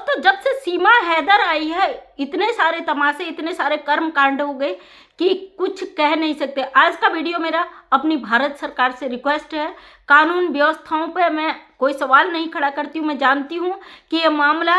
दोस्तों जब से सीमा हैदर आई है इतने सारे तमाशे, इतने सारे कर्म कांड हो गए कि कुछ कह नहीं सकते। आज का वीडियो मेरा अपनी भारत सरकार से रिक्वेस्ट है। कानून व्यवस्थाओं पे मैं कोई सवाल नहीं खड़ा करती हूँ। मैं जानती हूँ कि ये मामला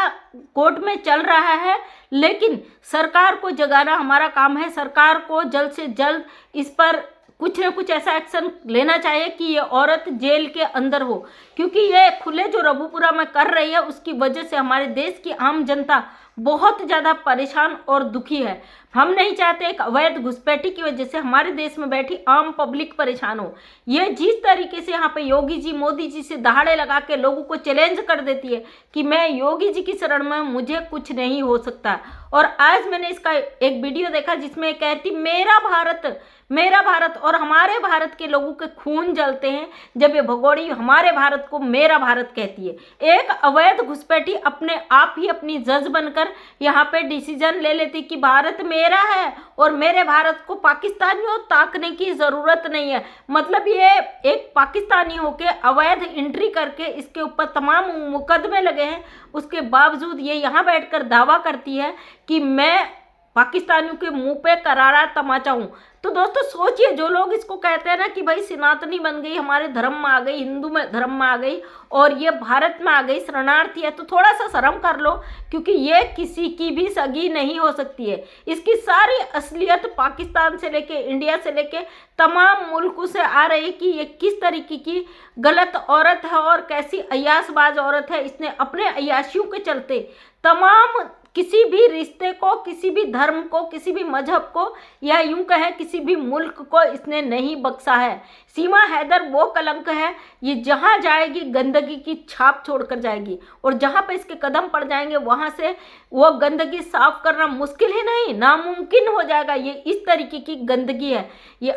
कोर्ट में चल रहा है, लेकिन सरकार को जगाना हमारा काम है। सरकार को जल्द से जल्द इस पर कुछ न कुछ ऐसा एक्शन लेना चाहिए कि ये औरत जेल के अंदर हो, क्योंकि ये खुले जो रघुपुरा में कर रही है उसकी वजह से हमारे देश की आम जनता बहुत ज़्यादा परेशान और दुखी है। हम नहीं चाहते एक अवैध घुसपैठी की वजह से हमारे देश में बैठी आम पब्लिक परेशान हो। ये जिस तरीके से यहाँ पे योगी जी मोदी जी से दहाड़े लगा के लोगों को चैलेंज कर देती है कि मैं योगी जी की शरण में, मुझे कुछ नहीं हो सकता। और आज मैंने इसका एक वीडियो देखा जिसमें कहती मेरा भारत, मेरा भारत, और हमारे भारत के लोगों के खून जलते हैं जब ये भगोड़ी हमारे भारत को मेरा भारत कहती है। एक अवैध घुसपैठी अपने आप ही अपनी जज बनकर यहाँ पे डिसीजन ले लेती कि भारत मेरा है और मेरे भारत को पाकिस्तानियों ताकने की ज़रूरत नहीं है। मतलब ये एक पाकिस्तानी होके अवैध एंट्री करके इसके ऊपर तमाम मुकदमे लगे हैं, उसके बावजूद ये यहाँ बैठकर दावा करती है कि मैं पाकिस्तानियों के मुंह पे करारा तमाचा हूँ। तो दोस्तों सोचिए, जो लोग इसको कहते हैं ना कि भाई सनातनी बन गई, हमारे धर्म में आ गई, हिंदू में धर्म में आ गई और ये भारत में आ गई, शरणार्थी है, तो थोड़ा सा शर्म कर लो, क्योंकि ये किसी की भी सगी नहीं हो सकती है। इसकी सारी असलियत पाकिस्तान से लेके, इंडिया से लेके तमाम मुल्कों से आ रही है कि ये किस तरीके की गलत औरत है और कैसी अय्यासबाज औरत है। इसने अपने अय्याशियों के चलते तमाम किसी भी रिश्ते को, किसी भी धर्म को, किसी भी मजहब को, या यूं कहें किसी भी मुल्क को इसने नहीं बख्शा है। सीमा हैदर वो कलंक है, ये जहां जाएगी गंदगी की छाप छोड़कर जाएगी, और जहां पे इसके कदम पड़ जाएंगे वहां से वो गंदगी साफ करना मुश्किल ही नहीं, नामुमकिन हो जाएगा। ये इस तरीके की गंदगी है, ये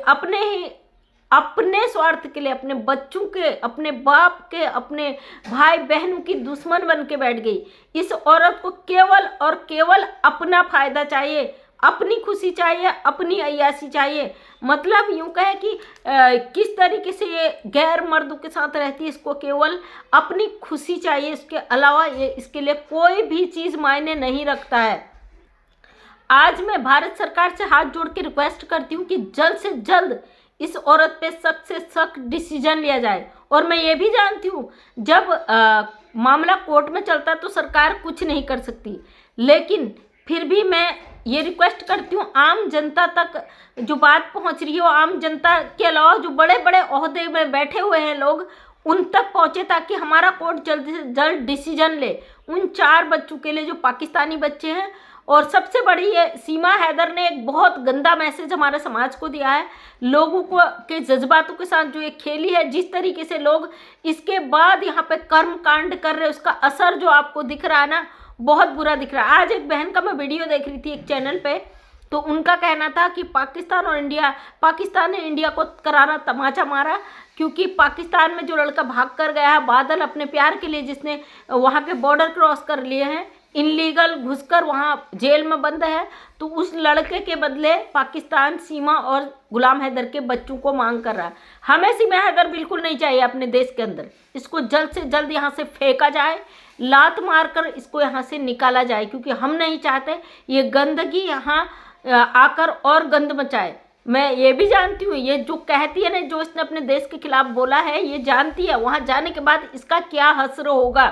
अपने स्वार्थ के लिए, अपने बच्चों के, अपने बाप के, अपने भाई बहनों की दुश्मन बन के बैठ गई। इस औरत को केवल और केवल अपना फायदा चाहिए, अपनी खुशी चाहिए, अपनी अय्याशी चाहिए। मतलब यूं कहे कि किस तरीके से ये गैर मर्दों के साथ रहती है, इसको केवल अपनी खुशी चाहिए, इसके अलावा ये इसके लिए कोई भी चीज़ मायने नहीं रखता है। आज मैं भारत सरकार से हाथ जोड़ के रिक्वेस्ट करती हूँ कि जल्द से जल्द इस औरत पे सख्त से सख्त डिसीजन लिया जाए। और मैं ये भी जानती हूँ जब मामला कोर्ट में चलता है तो सरकार कुछ नहीं कर सकती, लेकिन फिर भी मैं ये रिक्वेस्ट करती हूँ आम जनता तक जो बात पहुँच रही है, वो आम जनता के अलावा जो बड़े बड़े ओहदे में बैठे हुए हैं लोग, उन तक पहुँचे, ताकि हमारा कोर्ट जल्द से जल्द डिसीजन ले उन 4 बच्चों के लिए जो पाकिस्तानी बच्चे हैं। और सबसे बड़ी ये सीमा हैदर ने एक बहुत गंदा मैसेज हमारे समाज को दिया है, लोगों को के जज्बातों के साथ जो ये खेली है। जिस तरीके से लोग इसके बाद यहाँ पे कर्म कांड कर रहे हैं, उसका असर जो आपको दिख रहा है ना, बहुत बुरा दिख रहा है। आज एक बहन का मैं वीडियो देख रही थी एक चैनल पे, तो उनका कहना था कि पाकिस्तान ने इंडिया को करारा तमाचा मारा, क्योंकि पाकिस्तान में जो लड़का भाग कर गया है बादल अपने प्यार के लिए, जिसने वहाँ के बॉर्डर क्रॉस कर लिए हैं, इनलीगल घुसकर वहाँ जेल में बंद है, तो उस लड़के के बदले पाकिस्तान सीमा और गुलाम हैदर के बच्चों को मांग कर रहा है। हमें सीमा हैदर बिल्कुल नहीं चाहिए अपने देश के अंदर। इसको जल्द से जल्द यहाँ से फेंका जाए, लात मारकर इसको यहाँ से निकाला जाए, क्योंकि हम नहीं चाहते ये गंदगी यहाँ आकर और गंद मचाए। मैं ये भी जानती हूँ, ये जो कहती है ना, जो इसने अपने देश के खिलाफ बोला है, ये जानती है वहाँ जाने के बाद इसका क्या हश्र होगा।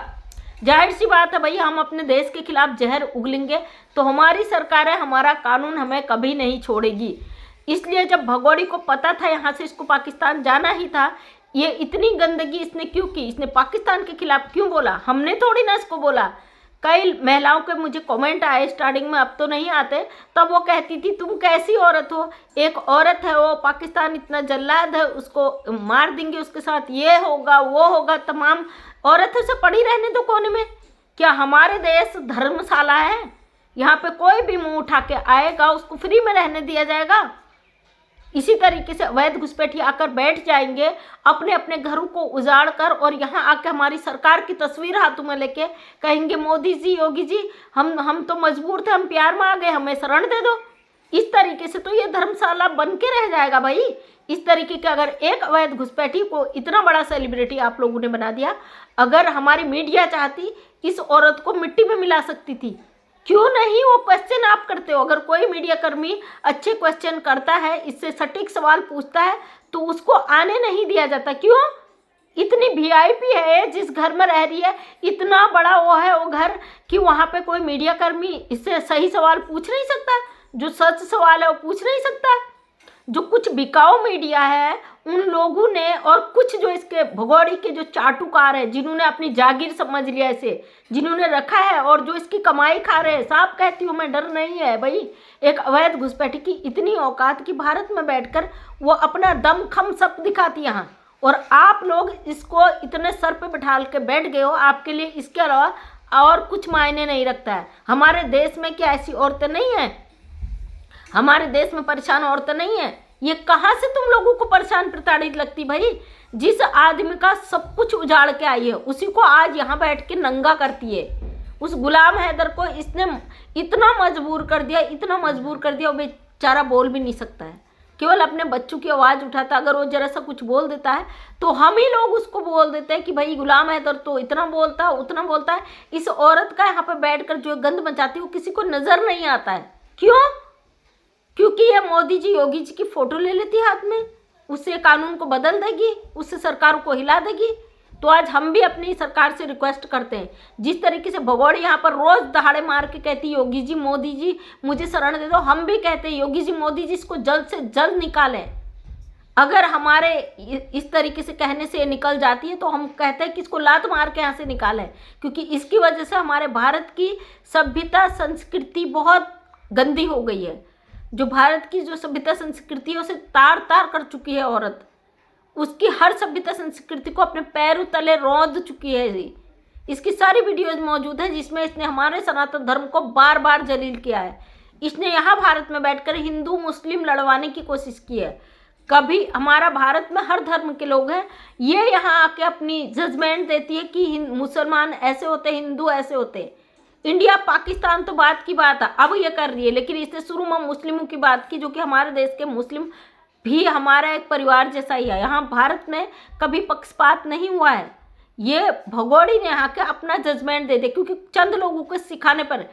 जाहिर सी बात है भैया, हम अपने देश के खिलाफ जहर उगलेंगे तो हमारी सरकार है, हमारा कानून हमें कभी नहीं छोड़ेगी। इसलिए जब भगोड़ी को पता था यहाँ से इसको पाकिस्तान जाना ही था, ये इतनी गंदगी इसने क्यों की, इसने पाकिस्तान के खिलाफ क्यों बोला? हमने थोड़ी ना इसको बोला। कई महिलाओं के मुझे कमेंट आए स्टार्टिंग में, अब तो नहीं आते, तब वो कहती थी तुम कैसी औरत हो, एक औरत है वो, पाकिस्तान इतना जल्लाद है, उसको मार देंगे, उसके साथ ये होगा वो होगा। तमाम औरतों से पड़ी रहने दो कोने में। क्या हमारे देश धर्मशाला है? यहाँ पे कोई भी मुंह उठा के आएगा उसको फ्री में रहने दिया जाएगा? इसी तरीके से अवैध घुसपैठी आकर बैठ जाएंगे अपने अपने घरों को उजाड़ कर, और यहाँ आके हमारी सरकार की तस्वीर हाथों में लेके कहेंगे मोदी जी, योगी जी, हम तो मजबूर थे, हम प्यार में आ गए, हमें शरण दे दो। इस तरीके से तो ये धर्मशाला बन के रह जाएगा भाई। इस तरीके के अगर एक अवैध घुसपैठी को इतना बड़ा सेलिब्रिटी आप लोगों ने बना दिया, अगर हमारी मीडिया चाहती इस औरत को मिट्टी में मिला सकती थी। क्यों नहीं वो क्वेश्चन आप करते हो? अगर कोई मीडिया कर्मी अच्छे क्वेश्चन करता है, इससे सटीक सवाल पूछता है, तो उसको आने नहीं दिया जाता। क्यों? इतनी वीआईपी है, जिस घर में रह रही है, इतना बड़ा वो है वो घर कि वहाँ पे कोई मीडिया कर्मी इससे सही सवाल पूछ नहीं सकता, जो सच सवाल है वो पूछ नहीं सकता। जो कुछ बिकाऊ मीडिया है उन लोगों ने, और कुछ जो इसके भगोड़ी के जो चाटुकार है, जिन्होंने अपनी जागीर समझ लिया इसे, जिन्होंने रखा है और जो इसकी कमाई खा रहे हैं, साफ कहती हूँ मैं, डर नहीं है भाई। एक अवैध घुसपैठी की इतनी औकात कि भारत में बैठकर वो अपना दम खम सब दिखाती यहाँ, और आप लोग इसको इतने सर पे बिठा के बैठ गए हो। आपके लिए इसके अलावा और कुछ मायने नहीं रखता है। हमारे देश में क्या ऐसी औरतें नहीं हैं? हमारे देश में परेशान औरतें नहीं है? ये कहाँ से तुम लोगों को परेशान प्रताड़ित लगती भाई? जिस आदमी का सब कुछ उजाड़ के आई है उसी को आज यहाँ बैठ के नंगा करती है। उस गुलाम हैदर को इसने इतना मजबूर कर दिया, इतना मजबूर कर दिया, वो बेचारा बोल भी नहीं सकता है, केवल अपने बच्चों की आवाज़ उठाता। अगर वो जरा सा कुछ बोल देता है तो हम ही लोग उसको बोल देते हैं कि भाई गुलाम हैदर तो इतना बोलता है, उतना बोलता है। इस औरत का यहाँ पे बैठकर जो गंद मचाती है वो किसी को नज़र नहीं आता है। क्यों? क्योंकि ये मोदी जी, योगी जी की फोटो ले लेती है हाथ में, उससे कानून को बदल देगी, उससे सरकार को हिला देगी। तो आज हम भी अपनी सरकार से रिक्वेस्ट करते हैं, जिस तरीके से भगोड़ी यहाँ पर रोज दहाड़े मार के कहती योगी जी, मोदी जी मुझे शरण दे दो, हम भी कहते हैं योगी जी, मोदी जी इसको जल्द से जल्द निकालें। अगर हमारे इस तरीके से कहने से निकल जाती है तो हम कहते हैं कि इसको लात मार के यहाँ से निकालें, क्योंकि इसकी वजह से हमारे भारत की सभ्यता संस्कृति बहुत गंदी हो गई है। जो भारत की जो सभ्यता संस्कृति है उसे तार तार कर चुकी है औरत, उसकी हर सभ्यता संस्कृति को अपने पैरों तले रौंद चुकी है। इसकी सारी वीडियोज मौजूद है जिसमें इसने हमारे सनातन धर्म को बार बार जलील किया है। इसने यहाँ भारत में बैठकर हिंदू मुस्लिम लड़वाने की कोशिश की है। कभी हमारा भारत में हर धर्म के लोग हैं, ये यहाँ आके अपनी जजमेंट देती है कि मुसलमान ऐसे होते, हिंदू ऐसे होते। इंडिया पाकिस्तान तो बात की बात है, अब ये कर रही है, लेकिन इसने शुरू में मुस्लिमों की बात की, जो कि हमारे देश के मुस्लिम भी हमारा एक परिवार जैसा ही है। यहाँ भारत में कभी पक्षपात नहीं हुआ है। ये भगोड़ी ने यहाँ के अपना जजमेंट दे दे, क्योंकि चंद लोगों को सिखाने पर।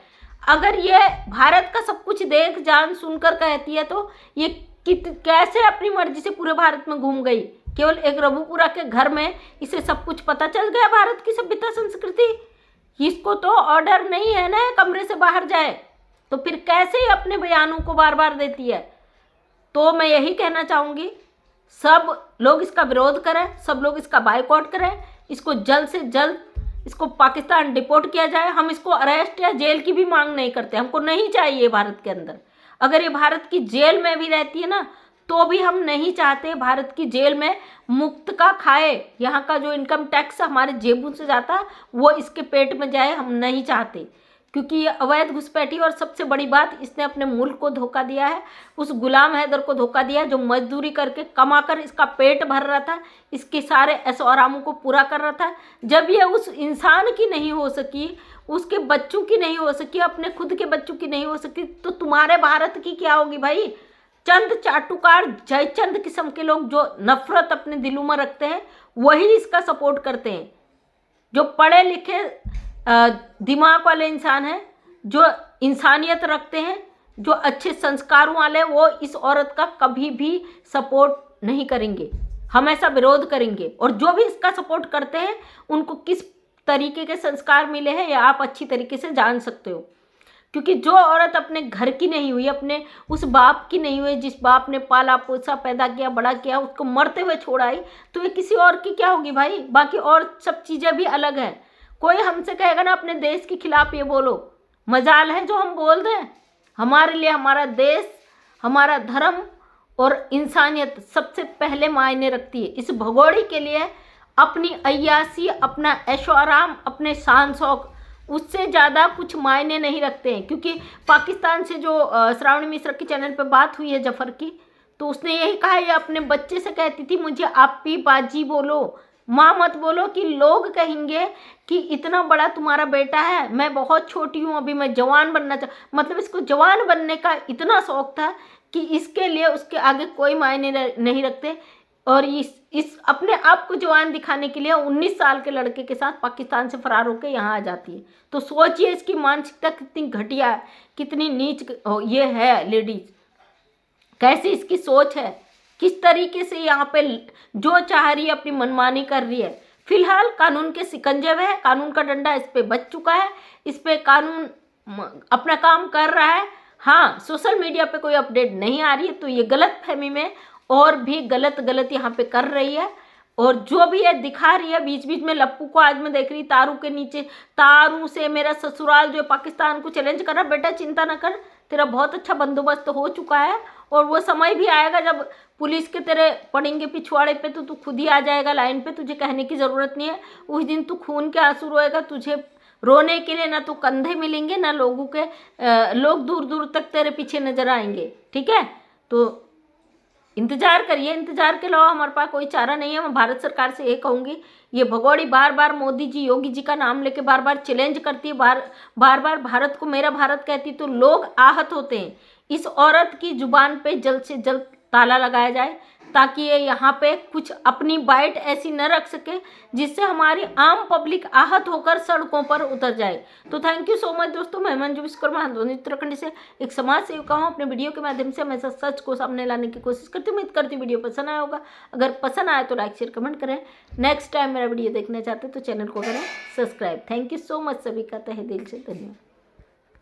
अगर ये भारत का सब कुछ देख जान सुनकर कहती है तो ये कैसे अपनी मर्जी से पूरे भारत में घूम गई? केवल एक रघुपुरा के घर में इसे सब कुछ पता चल गया भारत की सभ्यता संस्कृति। इसको तो ऑर्डर नहीं है ना कमरे से बाहर जाए, तो फिर कैसे ही अपने बयानों को बार बार देती है? तो मैं यही कहना चाहूँगी, सब लोग इसका विरोध करें, सब लोग इसका बायकॉट करें, इसको जल्द से जल्द इसको पाकिस्तान डिपोर्ट किया जाए। हम इसको अरेस्ट या जेल की भी मांग नहीं करते, हमको नहीं चाहिए भारत के अंदर। अगर ये भारत की जेल में भी रहती है ना तो भी हम नहीं चाहते भारत की जेल में मुफ्त का खाए। यहाँ का जो इनकम टैक्स हमारे जेबों से जाता है वो इसके पेट में जाए, हम नहीं चाहते, क्योंकि ये अवैध घुसपैठी। और सबसे बड़ी बात, इसने अपने मुल्क को धोखा दिया है, उस गुलाम हैदर को धोखा दिया है जो मजदूरी करके कमाकर इसका पेट भर रहा था, इसके सारे ऐशो आरामों को पूरा कर रहा था। जब ये उस इंसान की नहीं हो सकी, उसके बच्चों की नहीं हो सकी, अपने खुद के बच्चों की नहीं हो सकी, तो तुम्हारे भारत की क्या होगी भाई? चंद चाटुकार जयचंद किस्म के लोग जो नफरत अपने दिलों में रखते हैं वही इसका सपोर्ट करते हैं। जो पढ़े लिखे दिमाग वाले इंसान हैं, जो इंसानियत रखते हैं, जो अच्छे संस्कारों वाले, वो इस औरत का कभी भी सपोर्ट नहीं करेंगे, हमेशा विरोध करेंगे। और जो भी इसका सपोर्ट करते हैं उनको किस तरीके के संस्कार मिले हैं ये आप अच्छी तरीके से जान सकते हो। क्योंकि जो औरत अपने घर की नहीं हुई, अपने उस बाप की नहीं हुई जिस बाप ने पाला पोसा पैदा किया बड़ा किया, उसको मरते हुए छोड़ाई, तो ये किसी और की क्या होगी भाई? बाकी और सब चीज़ें भी अलग हैं। कोई हमसे कहेगा ना अपने देश के खिलाफ ये बोलो, मजाल है जो हम बोल दें। हमारे लिए हमारा देश, हमारा धर्म और इंसानियत सबसे पहले मायने रखती है। इस भगोड़ी के लिए अपनी अय्यासी, अपना ऐशो आराम, अपने शान शौक, उससे ज़्यादा कुछ मायने नहीं रखते हैं। क्योंकि पाकिस्तान से जो श्रावणी मिश्रा के चैनल पे बात हुई है जफर की, तो उसने यही कहा, ये अपने बच्चे से कहती थी मुझे आप भी बाजी बोलो, माँ मत बोलो कि लोग कहेंगे कि इतना बड़ा तुम्हारा बेटा है, मैं बहुत छोटी हूँ, अभी मैं जवान बनना मतलब इसको जवान बनने का इतना शौक था कि इसके लिए उसके आगे कोई मायने नहीं रखते। और इस अपने आप को जवान दिखाने के लिए 19 साल के लड़के के साथ पाकिस्तान से फरार होकर यहाँ आ जाती है। तो सोचिए इसकी मानसिकता कितनी घटिया है, कितनी नीच ये है लेडीज, कैसी इसकी सोच है, किस तरीके से यहाँ पे जो चाह रही है अपनी मनमानी कर रही है। फिलहाल कानून के शिकंजे में है, कानून का डंडा इस पे बच चुका है, इस पे कानून अपना काम कर रहा है। हाँ, सोशल मीडिया पे कोई अपडेट नहीं आ रही है, तो ये गलत फहमी में और भी गलत यहाँ पे कर रही है। और जो भी है दिखा रही है, बीच बीच में लप्पू को आज मैं देख रही तारू के नीचे, तारू से मेरा ससुराल जो पाकिस्तान को चैलेंज कर रहा। बेटा चिंता न कर, तेरा बहुत अच्छा बंदोबस्त हो चुका है, और वो समय भी आएगा जब पुलिस के तेरे पड़ेंगे पिछवाड़े पे तो तू खुद ही आ जाएगा लाइन पे, तुझे कहने की ज़रूरत नहीं है। उस दिन तू खून के आंसू रोएगा, तुझे रोने के लिए ना तो कंधे मिलेंगे, ना लोगों के लोग दूर दूर तक तेरे पीछे नजर आएंगे। ठीक है, तो इंतजार करिए, इंतजार के अलावा हमारे पास कोई चारा नहीं है। मैं भारत सरकार से ये कहूँगी, ये भगोड़ी बार बार मोदी जी योगी जी का नाम लेके बार बार चैलेंज करती है, बार बार भारत को मेरा भारत कहती, तो लोग आहत होते हैं। इस औरत की जुबान पे जल्द से जल्द ताला लगाया जाए, ताकि ये यहाँ पे कुछ अपनी बाइट ऐसी न रख सके जिससे हमारी आम पब्लिक आहत होकर सड़कों पर उतर जाए। तो थैंक यू सो मच दोस्तों। मैं मंजू विश्वकर्मा उत्तराखंड से एक समाज सेविका हूँ। अपने वीडियो के माध्यम से हमेशा सच को सामने लाने की कोशिश करती हूँ। उम्मीद करती हूँ वीडियो पसंद आया होगा। अगर पसंद आए तो लाइक शेयर कमेंट करें। नेक्स्ट टाइम मेरा वीडियो देखना चाहते तो चैनल को करें subscribe. Thank you so much, सभी का तहे दिल से धन्यवाद।